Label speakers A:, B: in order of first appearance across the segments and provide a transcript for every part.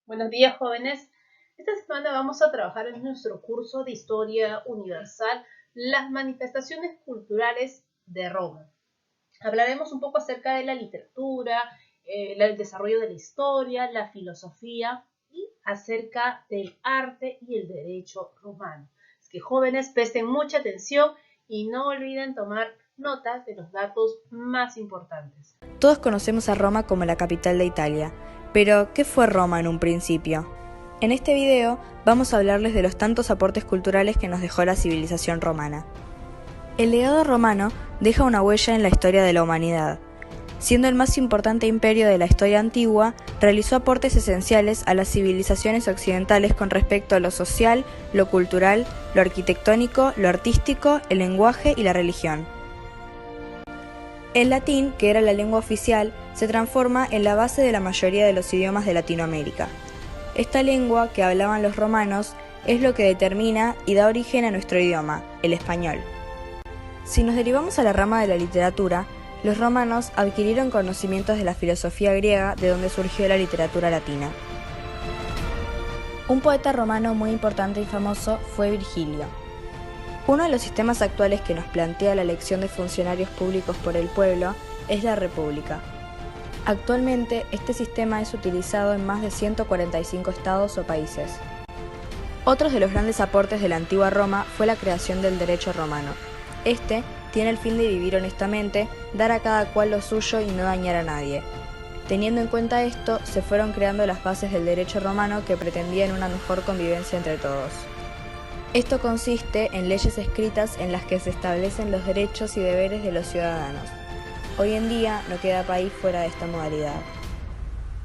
A: Buenos días, jóvenes. Esta semana vamos a trabajar en nuestro curso de Historia Universal las manifestaciones culturales de Roma. Hablaremos un poco acerca de la literatura, el desarrollo de la historia, la filosofía y acerca del arte y el derecho romano. Es que jóvenes presten mucha atención y no olviden tomar notas de los datos más importantes.
B: Todos conocemos a Roma como la capital de Italia, pero ¿qué fue Roma en un principio? En este video vamos a hablarles de los tantos aportes culturales que nos dejó la civilización romana. El legado romano deja una huella en la historia de la humanidad. Siendo el más importante imperio de la historia antigua, realizó aportes esenciales a las civilizaciones occidentales con respecto a lo social, lo cultural, lo arquitectónico, lo artístico, el lenguaje y la religión. El latín, que era la lengua oficial, se transforma en la base de la mayoría de los idiomas de Latinoamérica. Esta lengua que hablaban los romanos es lo que determina y da origen a nuestro idioma, el español. Si nos derivamos a la rama de la literatura, los romanos adquirieron conocimientos de la filosofía griega, de donde surgió la literatura latina. Un poeta romano muy importante y famoso fue Virgilio. Uno de los sistemas actuales que nos plantea la elección de funcionarios públicos por el pueblo es la república. Actualmente, este sistema es utilizado en más de 145 estados o países. Otros de los grandes aportes de la antigua Roma fue la creación del derecho romano. Este tiene el fin de vivir honestamente, dar a cada cual lo suyo y no dañar a nadie. Teniendo en cuenta esto, se fueron creando las bases del derecho romano que pretendían una mejor convivencia entre todos. Esto consiste en leyes escritas en las que se establecen los derechos y deberes de los ciudadanos. Hoy en día no queda país fuera de esta modalidad.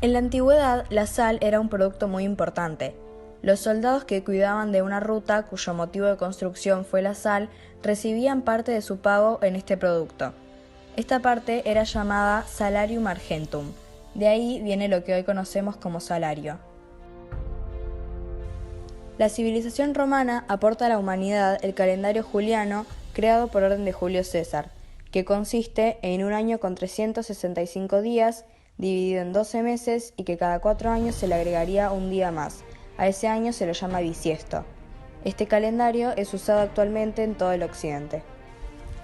B: En la antigüedad, la sal era un producto muy importante. Los soldados que cuidaban de una ruta cuyo motivo de construcción fue la sal, recibían parte de su pago en este producto. Esta parte era llamada salarium argentum. De ahí viene lo que hoy conocemos como salario. La civilización romana aporta a la humanidad el calendario juliano creado por orden de Julio César, que consiste en un año con 365 días, dividido en 12 meses y que cada 4 años se le agregaría un día más. A ese año se lo llama bisiesto. Este calendario es usado actualmente en todo el occidente.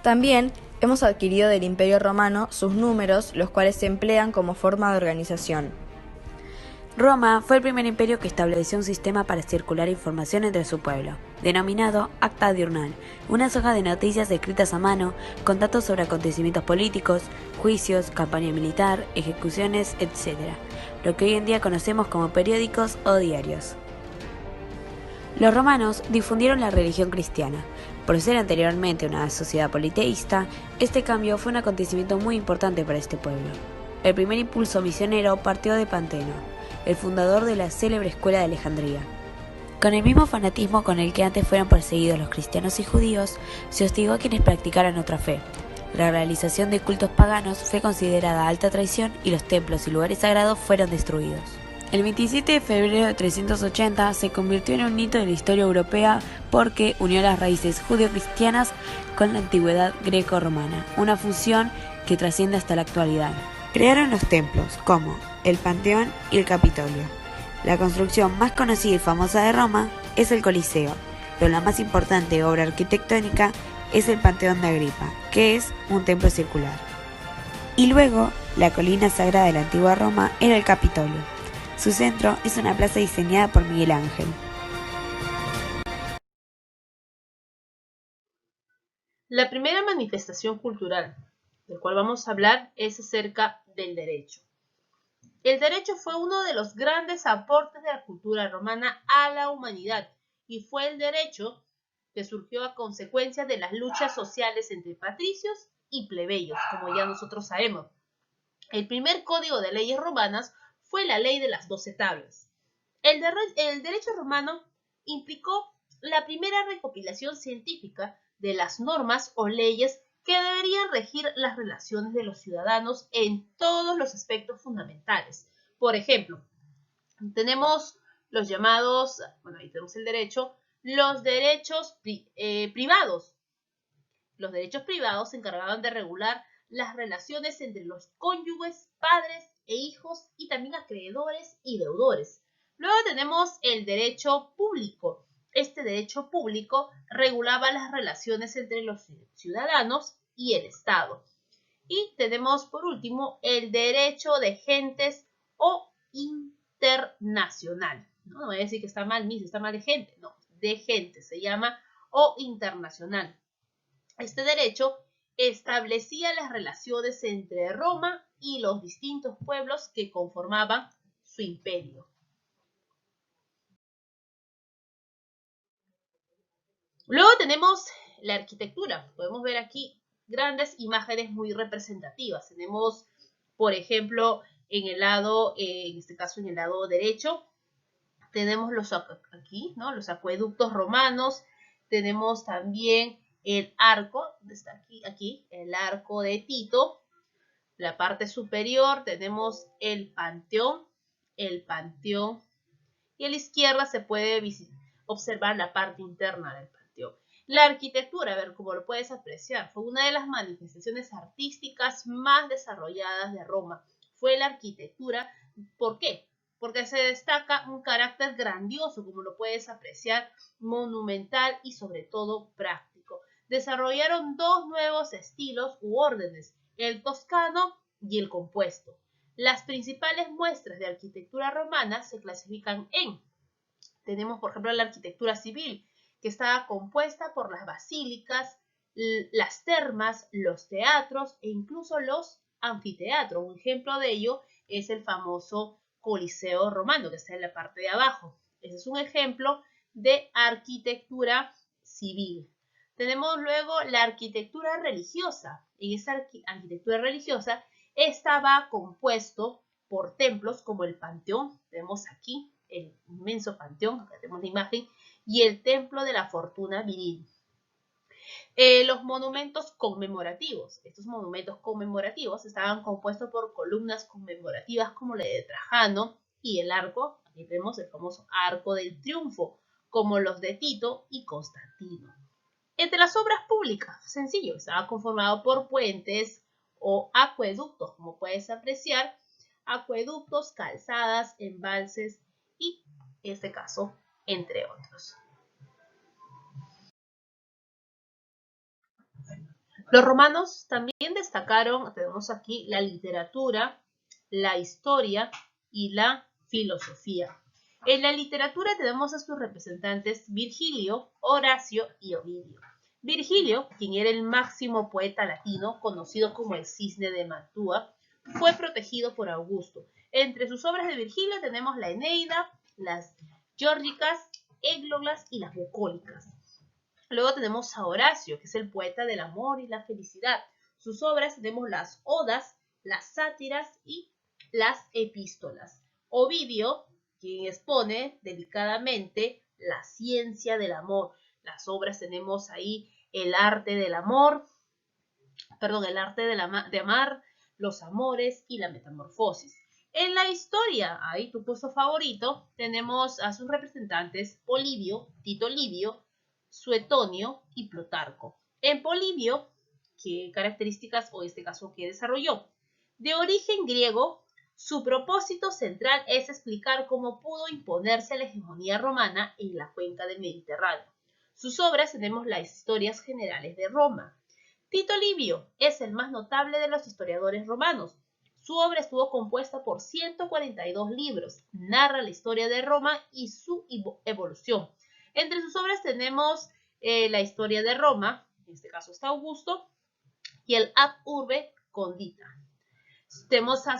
B: También hemos adquirido del Imperio Romano sus números, los cuales se emplean como forma de organización.
C: Roma fue el primer imperio que estableció un sistema para circular información entre su pueblo, denominado Acta Diurnal, una hoja de noticias escritas a mano con datos sobre acontecimientos políticos, juicios, campaña militar, ejecuciones, etc., lo que hoy en día conocemos como periódicos o diarios. Los romanos difundieron la religión cristiana. Por ser anteriormente una sociedad politeísta, este cambio fue un acontecimiento muy importante para este pueblo. El primer impulso misionero partió de Panteno, el fundador de la célebre escuela de Alejandría. Con el mismo fanatismo con el que antes fueron perseguidos los cristianos y judíos, se hostigó a quienes practicaran otra fe. La realización de cultos paganos fue considerada alta traición y los templos y lugares sagrados fueron destruidos. El 27 de febrero de 380 se convirtió en un hito de la historia europea porque unió las raíces judeo-cristianas con la antigüedad greco-romana, una fusión que trasciende hasta la actualidad. Crearon los templos, como el Panteón y el Capitolio. La construcción más conocida y famosa de Roma es el Coliseo, pero la más importante obra arquitectónica es el Panteón de Agripa, que es un templo circular. Y luego, la colina sagrada de la antigua Roma era el Capitolio. Su centro es una plaza diseñada por Miguel Ángel.
A: La primera manifestación cultural del cual vamos a hablar es acerca del derecho. El derecho fue uno de los grandes aportes de la cultura romana a la humanidad y fue el derecho que surgió a consecuencia de las luchas sociales entre patricios y plebeyos, como ya nosotros sabemos. El primer código de leyes romanas fue la ley de las 12 tablas. El derecho romano implicó la primera recopilación científica de las normas o leyes que deberían regir las relaciones de los ciudadanos en todos los aspectos fundamentales. Por ejemplo, tenemos los llamados, ahí tenemos el derecho, los derechos privados. Los derechos privados se encargaban de regular las relaciones entre los cónyuges, padres e hijos y también acreedores y deudores. Luego tenemos el derecho público. Este derecho público regulaba las relaciones entre los ciudadanos y el Estado. Y tenemos por último el derecho de gentes o internacional. No voy a decir que está mal, está mal de gente, no, de gente se llama o internacional. Este derecho establecía las relaciones entre Roma y los distintos pueblos que conformaban su imperio. Luego tenemos la arquitectura. Podemos ver aquí grandes imágenes muy representativas. Tenemos, por ejemplo, en el lado, en este caso en el lado derecho, tenemos los aquí, ¿no? Los acueductos romanos. Tenemos también el arco, está aquí, el arco de Tito. La parte superior tenemos el panteón. Y a la izquierda se puede observar la parte interna del panteón. La arquitectura, a ver, como lo puedes apreciar, fue una de las manifestaciones artísticas más desarrolladas de Roma. Fue la arquitectura, ¿por qué? Porque se destaca un carácter grandioso, como lo puedes apreciar, monumental y sobre todo práctico. Desarrollaron dos nuevos estilos u órdenes, el toscano y el compuesto. Las principales muestras de arquitectura romana se clasifican en, tenemos por ejemplo la arquitectura civil, que estaba compuesta por las basílicas, las termas, los teatros e incluso los anfiteatros. Un ejemplo de ello es el famoso Coliseo romano, que está en la parte de abajo. Ese es un ejemplo de arquitectura civil. Tenemos luego la arquitectura religiosa. En esa arquitectura religiosa estaba compuesto por templos como el Panteón, tenemos aquí el inmenso Panteón, acá tenemos la imagen, y el Templo de la Fortuna Viril. Los monumentos conmemorativos. Estos monumentos conmemorativos estaban compuestos por columnas conmemorativas como la de Trajano y el arco, aquí tenemos el famoso Arco del Triunfo, como los de Tito y Constantino. Entre las obras públicas, sencillo, estaba conformado por puentes o acueductos, como puedes apreciar, acueductos, calzadas, embalses y, en este caso, entre otros. Los romanos también destacaron, tenemos aquí la literatura, la historia y la filosofía. En la literatura tenemos a sus representantes Virgilio, Horacio y Ovidio. Virgilio, quien era el máximo poeta latino, conocido como el Cisne de Mantua, fue protegido por Augusto. Entre sus obras de Virgilio tenemos la Eneida, las Geórgicas, Églogas y las Bucólicas. Luego tenemos a Horacio, que es el poeta del amor y la felicidad. Sus obras tenemos las odas, las sátiras y las epístolas. Ovidio, quien expone delicadamente la ciencia del amor. Las obras tenemos ahí el arte del amor, el arte de amar, los amores y la metamorfosis. En la historia, ahí tu puesto favorito, tenemos a sus representantes Polibio, Tito Livio, Suetonio y Plutarco. En Polibio, ¿qué características o en este caso qué desarrolló? De origen griego, su propósito central es explicar cómo pudo imponerse la hegemonía romana en la cuenca del Mediterráneo. Sus obras tenemos las historias generales de Roma. Tito Livio es el más notable de los historiadores romanos. Su obra estuvo compuesta por 142 libros. Narra la historia de Roma y su evolución. Entre sus obras tenemos la historia de Roma, en este caso está Augusto, y el Ad Urbe Condita. Tenemos a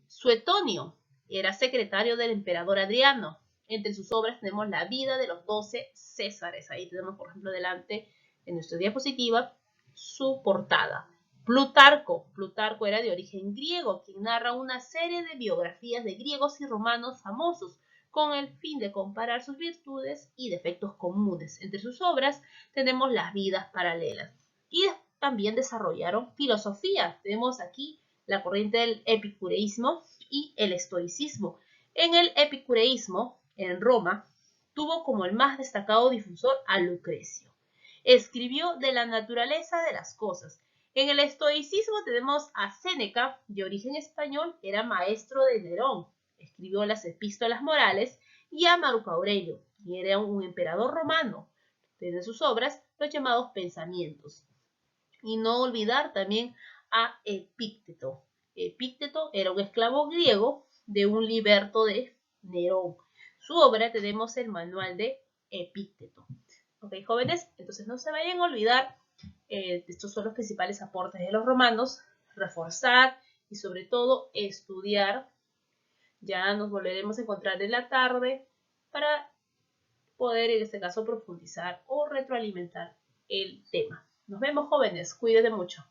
A: Suetonio, era secretario del emperador Adriano. Entre sus obras tenemos la vida de los 12 Césares. Ahí tenemos, por ejemplo, delante en nuestra diapositiva su portada. Plutarco era de origen griego, quien narra una serie de biografías de griegos y romanos famosos, con el fin de comparar sus virtudes y defectos comunes. Entre sus obras tenemos las vidas paralelas. Y también desarrollaron filosofía. Tenemos aquí la corriente del epicureísmo y el estoicismo. En el epicureísmo, en Roma, tuvo como el más destacado difusor a Lucrecio. Escribió de la naturaleza de las cosas. En el estoicismo tenemos a Séneca, de origen español, era maestro de Nerón. Escribió las epístolas morales y a Marco Aurelio, y era un emperador romano, desde sus obras los llamados pensamientos. Y no olvidar también a Epícteto. Epícteto era un esclavo griego de un liberto de Nerón. Su obra tenemos el manual de Epícteto. Ok, jóvenes, entonces no se vayan a olvidar, estos son los principales aportes de los romanos, reforzar y sobre todo estudiar. Ya nos volveremos a encontrar en la tarde para poder en este caso profundizar o retroalimentar el tema. Nos vemos, jóvenes, cuídense mucho.